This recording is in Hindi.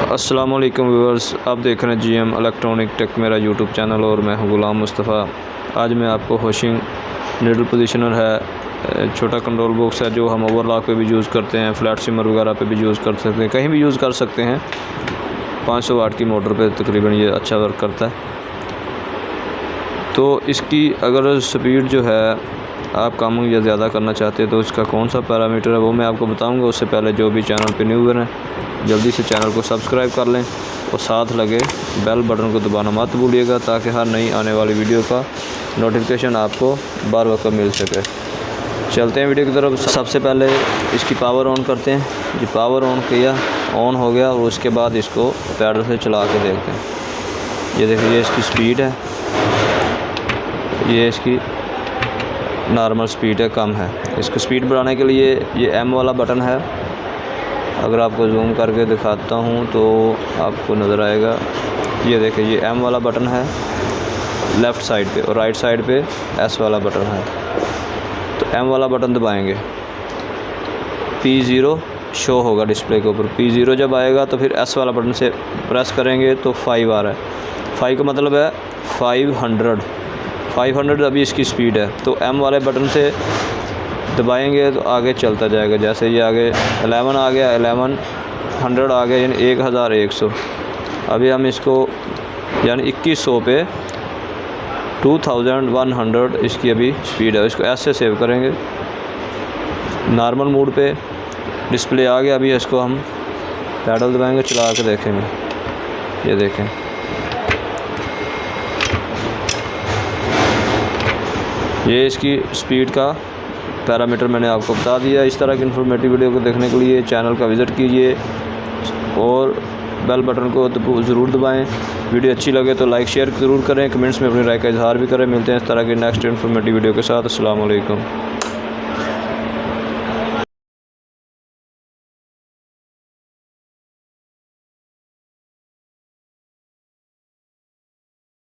अस्सलाम वालेकुम व्यूअर्स, आप देख रहे हैं जीएम इलेक्ट्रॉनिक टेक मेरा यूट्यूब चैनल और मैं हूं गुलाम मुस्तफ़ा। आज मैं आपको होशिंग नीडल पोजीशनर है, छोटा कंट्रोल बॉक्स है जो हम ओवरलॉक पे भी यूज़ करते हैं, फ्लैट सिमर वगैरह पे भी यूज़ कर सकते हैं, कहीं भी यूज़ कर सकते हैं। 500 वाट की मोटर पे तकरीबन ये अच्छा वर्क करता है। तो इसकी अगर स्पीड जो है आप कम या ज़्यादा करना चाहते हैं तो इसका कौन सा पैरामीटर है वो मैं आपको बताऊंगा। उससे पहले जो भी चैनल पे न्यू हैं जल्दी से चैनल को सब्सक्राइब कर लें और साथ लगे बेल बटन को दबाना मत भूलिएगा ताकि हर नई आने वाली वीडियो का नोटिफिकेशन आपको बार वक्त मिल सके। चलते हैं वीडियो की तरफ। सबसे पहले इसकी पावर ऑन करते हैं। जी पावर ऑन किया, ऑन हो गया और उसके बाद इसको पैडल से चला के देखते हैं। ये देखिए, ये इसकी स्पीड है, ये इसकी नॉर्मल स्पीड है, कम है। इसको स्पीड बढ़ाने के लिए ये एम वाला बटन है। अगर आपको जूम करके दिखाता हूँ तो आपको नज़र आएगा। ये देखिए, ये एम वाला बटन है लेफ़्ट साइड पे और राइट साइड पे एस वाला बटन है। तो एम वाला बटन दबाएंगे, P0 शो होगा डिस्प्ले के ऊपर। P0 जब आएगा तो फिर एस वाला बटन से प्रेस करेंगे तो 5 आ रहा है। 5 का मतलब है 500 अभी इसकी स्पीड है। तो एम वाले बटन से दबाएंगे तो आगे चलता जाएगा। जैसे ये आगे 11 आ गया, 1100 आ गया, यानी 1100। अभी हम इसको यानी 2100 पे 2100 इसकी अभी स्पीड है। इसको ऐसे सेव करेंगे। नॉर्मल मोड पे डिस्प्ले आ गया। अभी इसको हम पैडल दबाएंगे, चला के देखेंगे। ये देखें, ये इसकी स्पीड का पैरामीटर मैंने आपको बता दिया। इस तरह की इन्फॉर्मेटिव वीडियो को देखने के लिए चैनल का विज़िट कीजिए और बेल बटन को तो ज़रूर दबाएं। वीडियो अच्छी लगे तो लाइक शेयर ज़रूर करें, कमेंट्स में अपनी राय का इजहार भी करें। मिलते हैं इस तरह की नेक्स्ट इन्फॉर्मेटिव वीडियो के साथ। अस्सलाम वालेकुम।